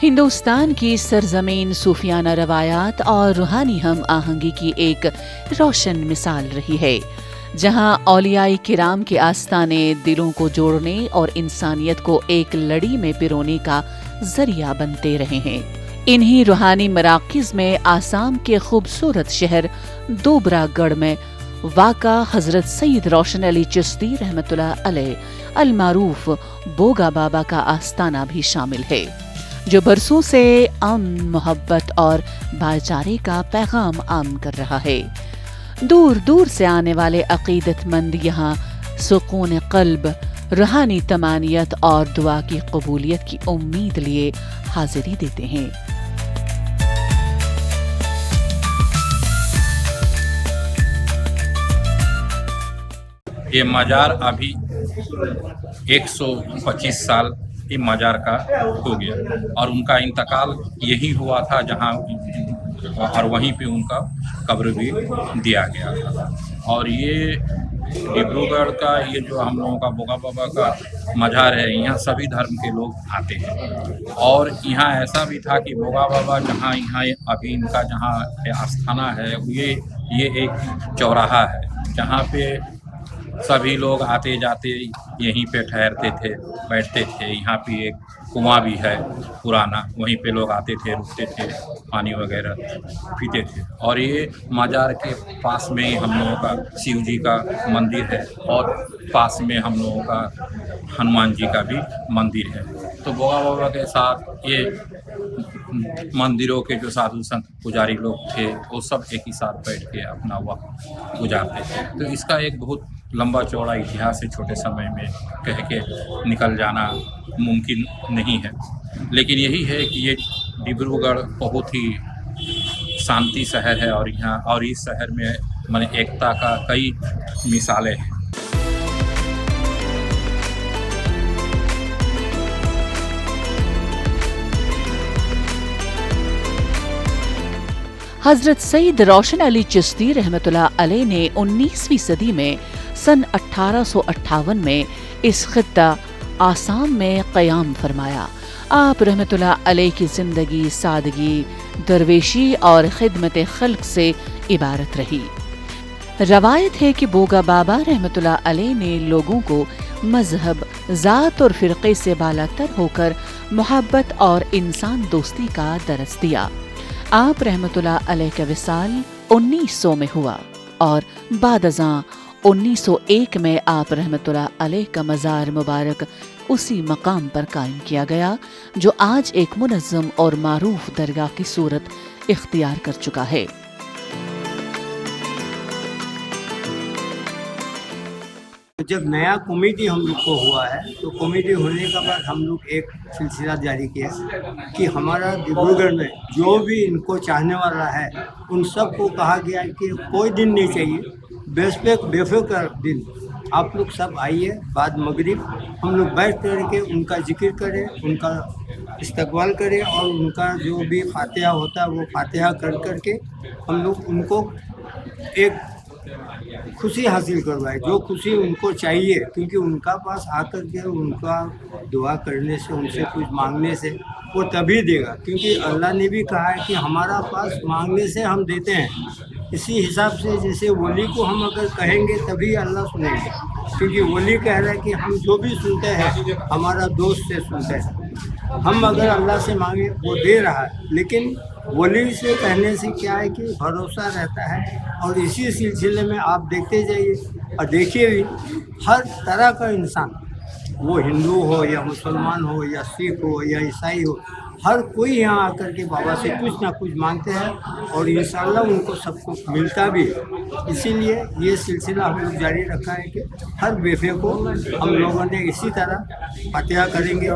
हिंदुस्तान की सरजमीन सूफियाना रवायात और रूहानी हम आहंगी की एक रोशन मिसाल रही है, जहां औलियाए किराम के आस्ताने दिलों को जोड़ने और इंसानियत को एक लड़ी में पिरोने का जरिया बनते रहे हैं। इन्हीं रूहानी मराकिज में आसाम के खूबसूरत शहर दोबरागढ़ में वाक़ा हजरत सईद रोशन अली चिश्ती रहमतुल्लाह अलैह अलमारूफ बोगा बाबा का आस्ताना भी शामिल है, जो बरसों से अमन, मोहब्बत और भाईचारे का पैगाम आम कर रहा है। दूर दूर से आने वाले अकीदतमंद यहाँ सुकून क़ल्ब, रूहानी तमानियत और दुआ की कबूलियत की उम्मीद लिए हाजिरी देते हैं। ये मज़ार अभी 125 साल ये मज़ार का हो गया और उनका इंतकाल यही हुआ था जहाँ, और वहीं पे उनका कब्र भी दिया गया था। और ये डिब्रूगढ़ का ये जो हम लोगों का बोगा बाबा का मज़ार है, यहाँ सभी धर्म के लोग आते हैं। और यहाँ ऐसा भी था कि बोगा बाबा जहाँ यहाँ अभी इनका जहाँ आस्थाना है, ये एक चौराहा है जहाँ पे सभी लोग आते जाते यहीं पे ठहरते थे, बैठते थे। यहाँ पे एक कुआं भी है पुराना, वहीं पे लोग आते थे, रुकते थे, पानी वगैरह पीते थे। और ये मज़ार के पास में ही हम लोगों का शिव जी का मंदिर है और पास में हम लोगों का हनुमान जी का भी मंदिर है। तो बोगा बाबा के साथ ये मंदिरों के जो साधु संत पुजारी लोग थे, वो सब एक ही साथ बैठ के अपना वक्त गुजारते थे। तो इसका एक बहुत लंबा चौड़ा इतिहास है, छोटे समय में कह के निकल जाना मुमकिन नहीं है। लेकिन यही है कि ये डिब्रूगढ़ बहुत ही शांति शहर है और यहाँ और इस शहर में माने एकता का कई मिसालें हैं। हजरत सईद रोशन अली चिश्ती रहमतुल्लाह अलैह ने 19वीं सदी में सन 1858 में इस खित्ता आसाम में क़याम फरमाया। आप रहमतुल्लाह अलैह की जिंदगी सादगी, दरवेशी और खिदमत खल्क से इबारत रही। रवायत है कि बोगा बाबा रहमतुल्लाह अलैह ने लोगों को मजहब, ज़ात और फ़िरक़े से बालातर होकर मोहब्बत और इंसान दोस्ती का दरस दिया। आप रहमतुल्लाह अलैह का विसाल 1900 में हुआ और बादज़ां 1901 में आप रहमतुल्लाह अलैह का मज़ार मुबारक उसी मकाम पर कायम किया गया, जो आज एक मुनज़्ज़म और मारूफ दरगाह की सूरत इख्तियार कर चुका है। जब नया कमेटी हम लोग को हुआ है, तो कमेटी होने के बाद हम लोग एक सिलसिला जारी किया कि हमारा डिब्रूगढ़ में जो भी इनको चाहने वाला है, उन सबको कहा गया कि कोई दिन नहीं चाहिए, बेफिक्र दिन आप लोग सब आइए, बाद मगरिब हम लोग बैठ करके उनका जिक्र करें, उनका इस्तकबाल करें और उनका जो भी फातिहा होता है वो फातिहा कर करके हम लोग उनको एक खुशी हासिल करवाए, जो खुशी उनको चाहिए। क्योंकि उनका पास आकर के उनका दुआ करने से, उनसे कुछ मांगने से वो तभी देगा, क्योंकि अल्लाह ने भी कहा है कि हमारा पास मांगने से हम देते हैं। इसी हिसाब से जैसे वली को हम अगर कहेंगे तभी अल्लाह सुनेंगे, क्योंकि वली कह रहा है कि हम जो भी सुनते हैं हमारा दोस्त से सुनते हैं। हम अगर अल्लाह से मांगे वो दे रहा है, लेकिन वली से कहने से क्या है कि भरोसा रहता है। और इसी सिलसिले में आप देखते जाइए और देखिए भी, हर तरह का इंसान, वो हिंदू हो या मुसलमान हो या सिख हो या ईसाई हो, हर कोई यहाँ आकर के बाबा से कुछ ना कुछ मांगते हैं और इंशाअल्लाह उनको सब कुछ मिलता भी है। इसीलिए ये सिलसिला हम लोग जारी रखा है कि हर बेफे को हम लोगों ने इसी तरह फातिहा करेंगे,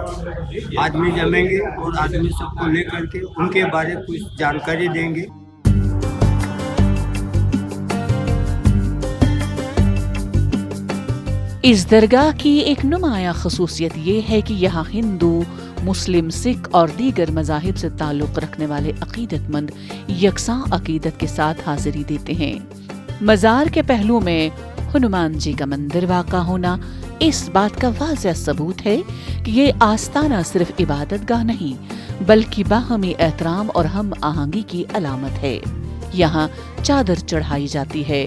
आदमी जमेंगे और आदमी सबको ले करके उनके बारे में कुछ जानकारी देंगे। इस दरगाह की एक नुमाया खसूसियत ये है कि यहाँ हिंदू, मुस्लिम, सिख और दीगर मज़ाहिब से ताल्लुक़ रखने वाले अक़ीदतमंद यकसां अक़ीदत के साथ हाज़िरी देते हैं। मज़ार के पहलू में हनुमान जी का मंदिर वाक़ा होना इस बात का वाज़ह सबूत है कि ये आस्ताना सिर्फ इबादतगाह नहीं बल्कि बाहमी एहतराम और हम आहंगी की अलामत है। यहाँ चादर चढ़ाई जाती है,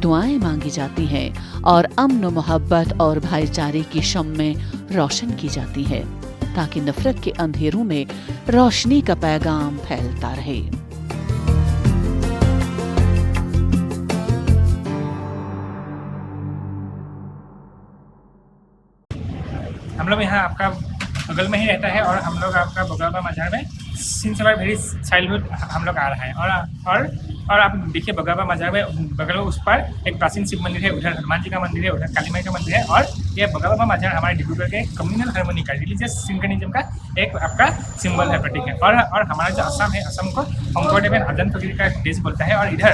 दुआएं मांगी जाती हैं और अमन मोहब्बत और भाईचारे की शम्में रोशन की जाती है ताकि नफरत के अंधेरों में रोशनी का पैगाम फैलता रहे। हम लोग यहाँ आपका बगल में ही रहता है और हम लोग आपका बगलवा मजार में सिंस अवर वेरी चाइल्डहुड हम लोग आ रहा है और आप देखिए बगलवा मजार में बगल में उस पर एक प्राचीन शिव मंदिर है, उधर हनुमान जी का मंदिर है, उधर काली माई का मंदिर है और ये बगलवा मजार हमारे डिब्रूगढ़ के कम्युनल हार्मोनी का रिलीजियस सिंक्रोनिज्म का एक आपका सिंबल है, प्रतीक है। और हमारा जो असम है, असम को अंकोडेव एंड अजंत फकीर का देश बोलता है। और इधर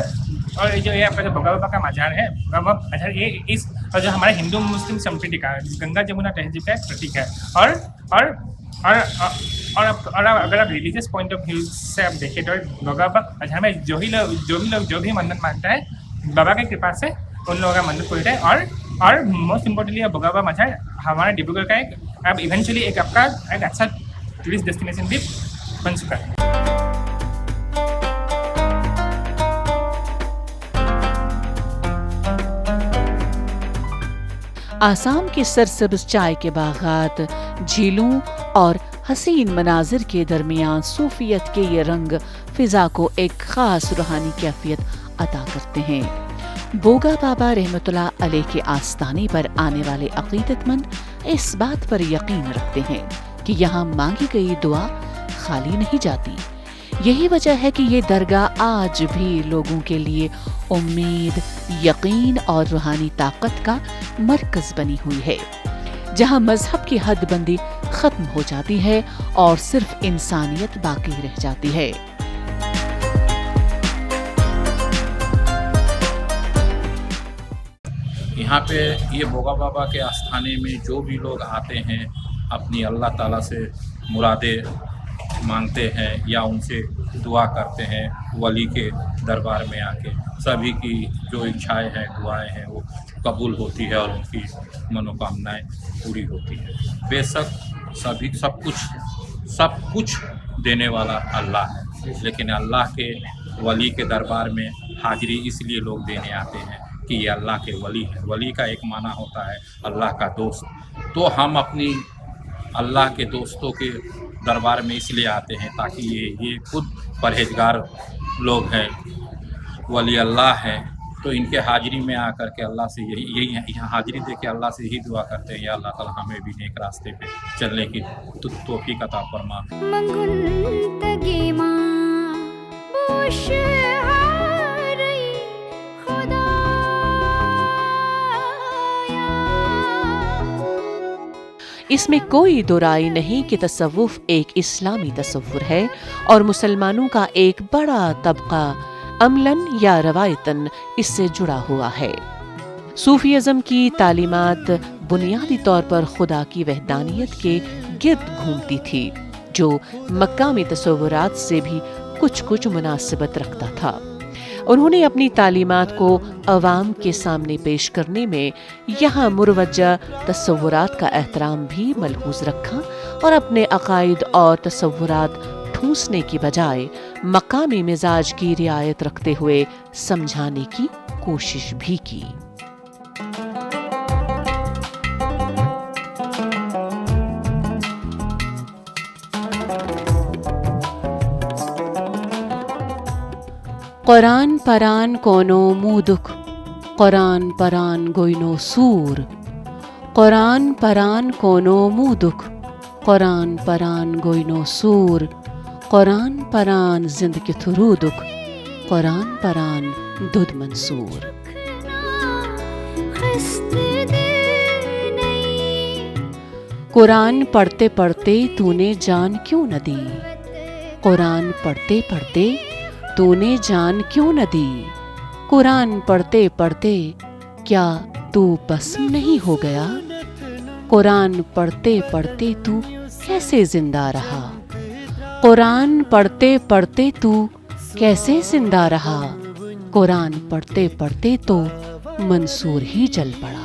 और जो ये आपका जो बगलवा का मजार है, बगलवा मजार ये इस और जो हमारे हिंदू मुस्लिम संस्कृति का गंगा जमुना तहजीब का एक प्रतीक है। और अगर आप रिलीजियस पॉइंट ऑफ व्यू से आप देखें तो बगलवा मजार में जो भी मन्नत मांगता है बाबा की कृपा से उन लोगों का मन्नत पूरी है। और मोस्ट इम्पोर्टेंटली बगलवा मजार हमारे डिब्रूगढ़ का एक अब इवेंचुअली एक आपका एक अच्छा टूरिस्ट डेस्टिनेशन भी बन चुका है। आसाम के सरसब्ज चाय के बागात, झीलों और हसीन मनाजिर के दरमियान सूफियत के ये रंग फिजा को एक खास रूहानी कैफियत अता करते हैं। बोगा बाबा रहमतुल्लाह अलैह के आस्ताने पर आने वाले अकीदतमंद इस बात पर यकीन रखते हैं कि यहाँ मांगी गई दुआ खाली नहीं जाती। यही वजह है कि ये दरगाह आज भी लोगों के लिए उम्मीद, यकीन और रूहानी ताकत का मरकज बनी हुई है, जहाँ मजहब की हदबंदी खत्म हो जाती है और सिर्फ इंसानियत बाकी रह जाती है। यहाँ पे ये बोगा बाबा के आस्थाने में जो भी लोग आते हैं अपनी अल्लाह ताला से मुरादें मांगते हैं या उनसे दुआ करते हैं, वली के दरबार में आके सभी की जो इच्छाएं हैं, दुआएं हैं वो कबूल होती है और उनकी मनोकामनाएं पूरी होती है। बेशक सब कुछ देने वाला अल्लाह है, लेकिन अल्लाह के वली के दरबार में हाजिरी इसलिए लोग देने आते हैं कि ये अल्लाह के वली है। वली का एक माना होता है अल्लाह का दोस्त। तो हम अपनी अल्लाह के दोस्तों के दरबार में इसलिए आते हैं ताकि ये खुद परहेजगार लोग हैं, वली अल्लाह है, तो इनके हाजिरी में आकर के अल्लाह से यही हाजिरी दे के अल्लाह से यही दुआ करते हैं, या अल्लाह ताला हमें भी नेक रास्ते पे चलने की तौफीक अता फरमा। इसमें कोई दो राय नहीं कि तसव्वुफ एक इस्लामी तसव्वुर है और मुसलमानों का एक बड़ा तबका अमलन या रवायतन इससे जुड़ा हुआ है। सूफीज़म की तालीमात बुनियादी तौर पर खुदा की वहदानियत के गिर्द घूमती थी, जो मक्कामी तसव्वुरात से भी कुछ मुनासिबत रखता था। उन्होंने अपनी तालीमात को अवाम के सामने पेश करने में यहाँ मुरवज्जा तसव्वुरात का एहतराम भी मलहूज रखा और अपने अकायद और तसव्वुरात ठूंसने की बजाय मकामी मिजाज की रियायत रखते हुए समझाने की कोशिश भी की। कुरान परान कोनो मुदुक, कुरान परान गोइनो सूर, कुरान परान कोनो मुदुक, कुरान परान गोइनो सूर, कुरान परान जिंद के थुरूदुक, कुरान परान दुद मंसूर। कुरान पढ़ते पढ़ते तूने जान क्यों न दी, कुरान पढ़ते पढ़ते तूने जान क्यों न दी, कुरान पढ़ते पढ़ते क्या तू भस्म नहीं हो गया, कुरान पढ़ते पढ़ते तू कैसे जिंदा रहा, कुरान पढ़ते पढ़ते तू कैसे जिंदा रहा, कुरान पढ़ते पढ़ते तो मंसूर ही जल पड़ा।